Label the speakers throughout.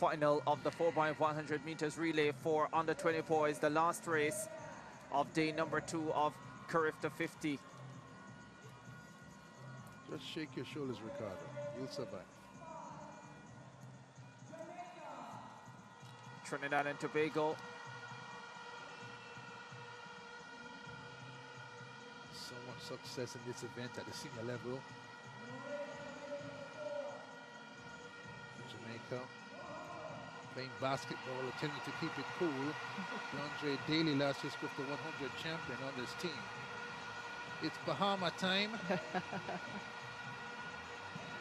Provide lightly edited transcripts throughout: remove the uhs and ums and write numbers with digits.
Speaker 1: final of the 4x100 meters relay for under 20 boys, the last race of day number 2 of CARIFTA50.
Speaker 2: Just shake your shoulders, Ricardo. You'll survive.
Speaker 1: Trinidad and Tobago.
Speaker 2: So much success in this event at the senior level. Jamaica playing basketball, telling you to keep it cool. DeAndre Daly, last year's CARIFTA 100 champion on this team. It's Bahama time.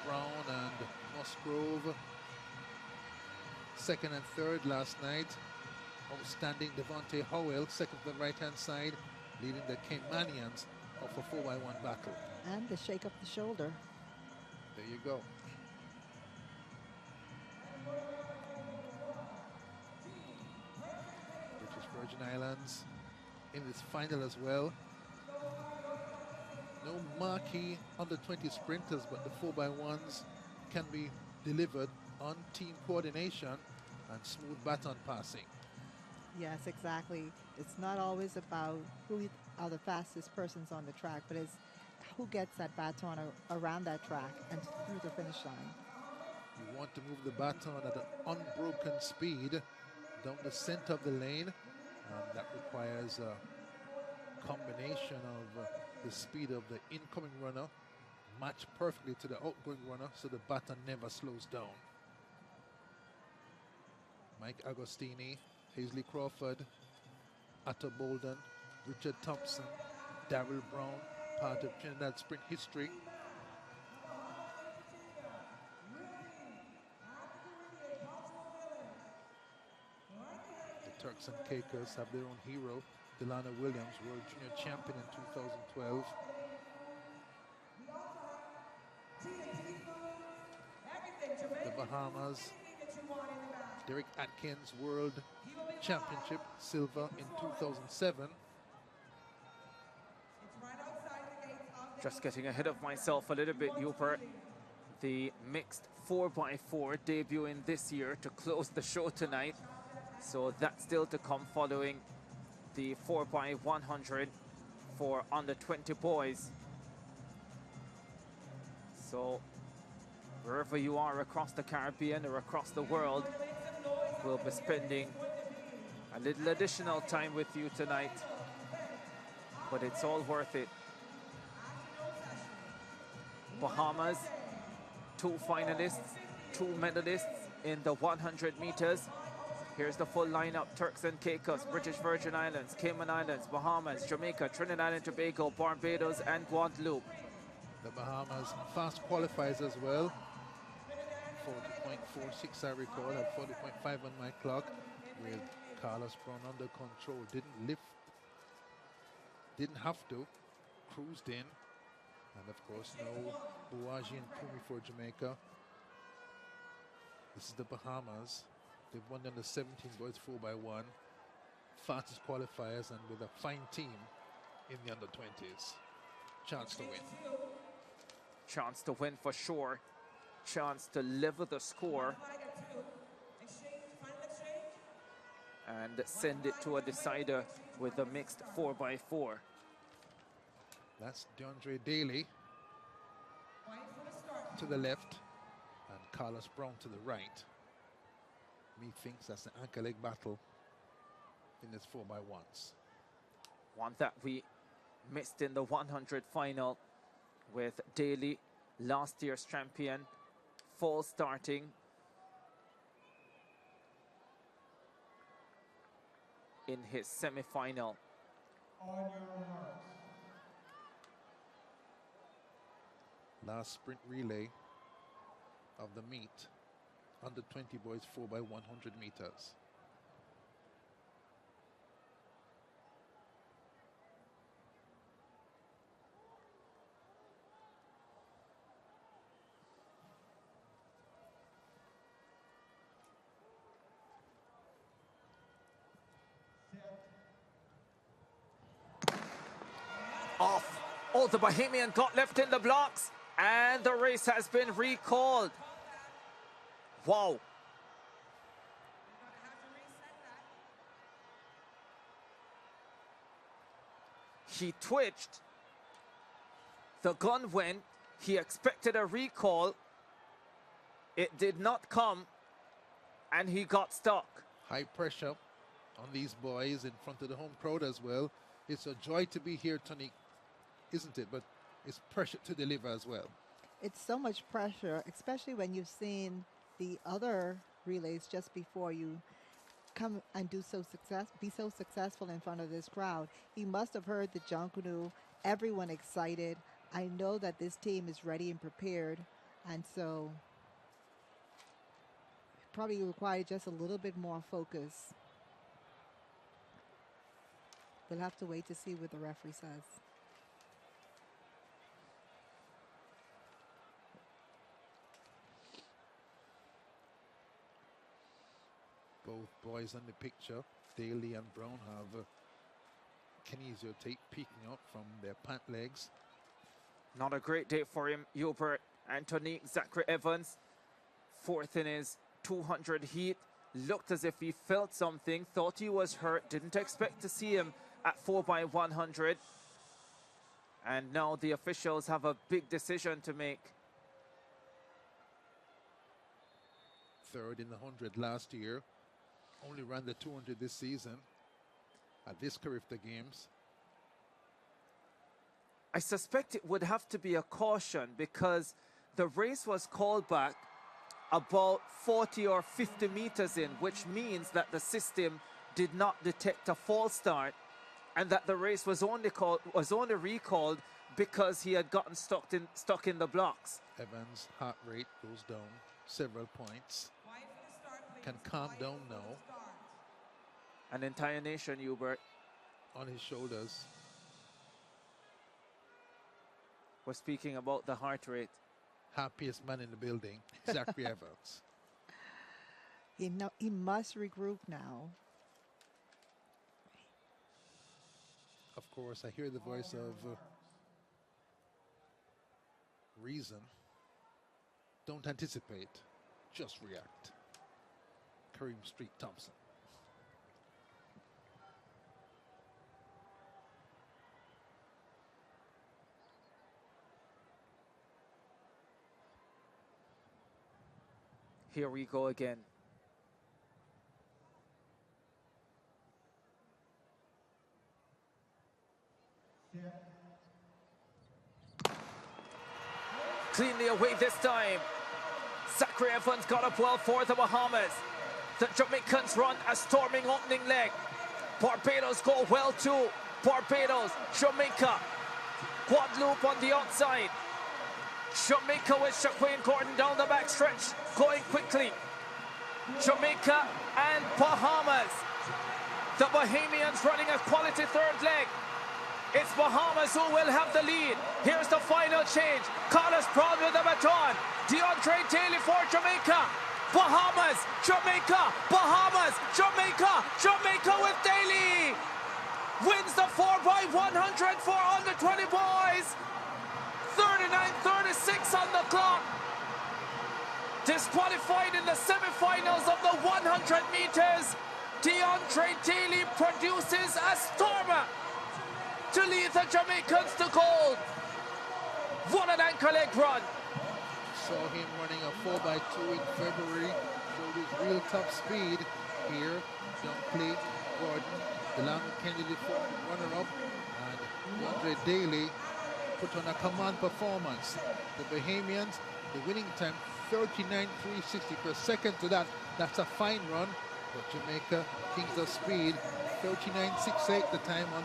Speaker 2: Brown and Musgrove, second and third last night. Outstanding Devontae Howell, second to the right-hand side, leading the Caymanians of a 4x1 battle.
Speaker 3: And the shake up the shoulder.
Speaker 2: There you go. British Virgin Islands in this final as well. No marquee under 20 sprinters, but the 4x1s can be delivered on team coordination and smooth baton passing.
Speaker 3: Yes, exactly. It's not always about who are the fastest persons on the track, but it's who gets that baton around that track and through the finish line.
Speaker 2: You want to move the baton at an unbroken speed down the center of the lane, and that requires a combination of the speed of the incoming runner matched perfectly to the outgoing runner, so the baton never slows down. Mike Agostini, Hazley Crawford, Atto Bolden, Richard Thompson, Darrell Brown, part of Trinidad sprint history. The Turks and Caicos have their own hero, Delano Williams, World Junior Champion in 2012. The Bahamas, Derek Atkins, World Championship, silver in 2007.
Speaker 1: Just getting ahead of myself a little bit, Hubert. The mixed 4x4 debuting this year to close the show tonight. So that's still to come following the 4x100 for under 20 boys. So wherever you are across the Caribbean or across the world, we'll be spending a little additional time with you tonight, but it's all worth it. Bahamas, 2 finalists, 2 medalists in the 100 meters. Here's the full lineup: Turks and Caicos, British Virgin Islands, Cayman Islands, Bahamas, Jamaica, Trinidad and Tobago, Barbados and Guadeloupe.
Speaker 2: The Bahamas fast qualifies as well. 40.46 I recall, at 40.5 on my clock, with Carlos Brown under control. Didn't lift, didn't have to, cruised in. And of course, no Bouagie and Pumi for Jamaica. This is the Bahamas. They've won under 17 boys 4x1. Fastest qualifiers and with a fine team in the under 20s. Chance to win.
Speaker 1: Chance to win for sure. Chance to level the score and send it to a decider with a mixed 4x4.
Speaker 2: That's DeAndre Daly to the left and Carlos Brown to the right. Methinks that's an anchor leg battle in this 4x1s.
Speaker 1: One that we missed in the 100 final with Daly, last year's champion, fall starting. In his semi-final.
Speaker 2: Last sprint relay of the meet, under 20 boys 4x100 meters.
Speaker 1: Off. Oh, the Bahamian got left in the blocks, and the race has been recalled. Wow. He twitched. The gun went. He expected a recall. It did not come, and he got stuck.
Speaker 2: High pressure on these boys in front of the home crowd as well. It's a joy to be here, Tony, isn't it? But it's pressure to deliver as well.
Speaker 3: It's so much pressure, especially when you've seen the other relays just before you come and be so successful in front of this crowd. He must have heard the Jonkunu, everyone excited. I know that this team is ready and prepared, and so probably required just a little bit more focus. We'll have to wait to see what the referee says.
Speaker 2: Both boys on the picture, Daly and Brown, have kinesio tape peeking out from their pant legs.
Speaker 1: Not a great day for him, Hubert. Anthony Zachary Evans, fourth in his 200 heat. Looked as if he felt something, thought he was hurt, didn't expect to see him at 4x100. And now the officials have a big decision to make.
Speaker 2: Third in the 100 last year. Only ran the 200 this season at this CARIFTA Games.
Speaker 1: I suspect it would have to be a caution because the race was called back about 40 or 50 meters in, which means that the system did not detect a false start and that the race was only recalled because he had gotten stuck in the blocks.
Speaker 2: Evans' heart rate goes down several points. Can calm down now.
Speaker 1: An entire nation, Hubert.
Speaker 2: On his shoulders.
Speaker 1: We're speaking about the heart rate.
Speaker 2: Happiest man in the building, Zachary Evans.
Speaker 3: He must regroup now.
Speaker 2: Of course, I hear the voice of reason. Don't anticipate, just react. Kareem Street Thompson.
Speaker 1: Here we go again. Cleanly away this time. Zachary Evans got up well for the Bahamas. The Jamaicans run a storming opening leg. Barbados go well too. Barbados, Jamaica. Guadeloupe on the outside. Jamaica with Shaquille Gordon down the backstretch, going quickly. Jamaica and Bahamas. The Bahamians running a quality third leg. It's Bahamas who will have the lead. Here's the final change. Carlos Brown with the baton. DeAndre Daly for Jamaica. Bahamas, Jamaica, Bahamas, Jamaica, Jamaica with Daly. Wins the 4x100 for under 20 boys. 39-36 on the clock. Disqualified in the semifinals of the 100 meters. DeAndre Daly produces a stormer to lead the Jamaicans to gold. What an anchor leg run.
Speaker 2: Saw him running a 4x2 in February. Showed his real top speed here. Dunkley, Gordon, the Lamb Kennedy runner-up, and DeAndre Daly put on a command performance. The Bahamians, the winning time 39.360 per second to that. That's a fine run. But Jamaica, kings of speed, 39.68 the time on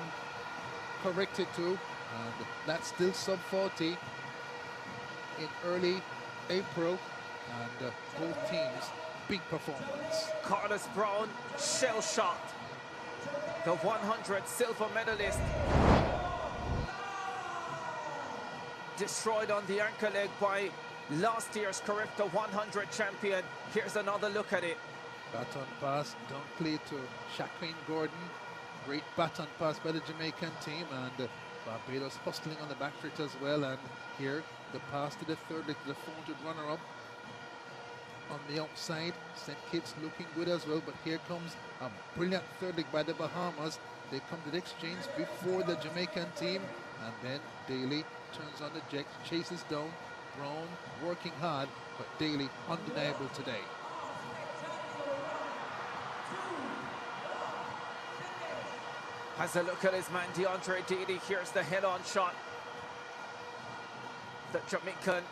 Speaker 2: corrected to, and that's still sub 40 in early April, and both teams big performance.
Speaker 1: Carlos Brown shell shot, the 100 silver medalist, destroyed on the anchor leg by last year's CARIFTA 100 champion. Here's another look at it.
Speaker 2: Baton pass, Dunkley to Shaquille Gordon. Great baton pass by the Jamaican team, and Barbados hustling on the back foot as well. And here, the pass to the third leg to the 400 runner-up. on the outside. St. Kitts looking good as well, but here comes a brilliant third leg by the Bahamas. They come to the exchange before the Jamaican team, and then Daly turns on the jet, chases down. Brown working hard, but Daly undeniable today.
Speaker 1: Has a look at his man, DeAndre Daly. Here's the head-on shot. The Jamaican.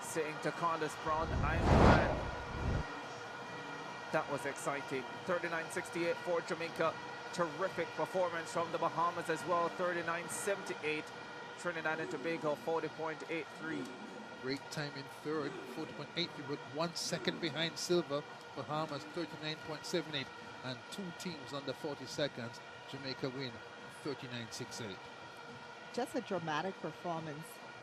Speaker 1: Saying to Carlos Brown, I'm the man. That was exciting. 39-68 for Jamaica. Terrific performance from the Bahamas as well. 39-78. Trinidad and Tobago 40.83.
Speaker 2: Great time in third, 40.83, but 1 second behind Silver. Bahamas 39.78, and 2 teams under 40 seconds. Jamaica win 39-68.
Speaker 3: Just a dramatic performance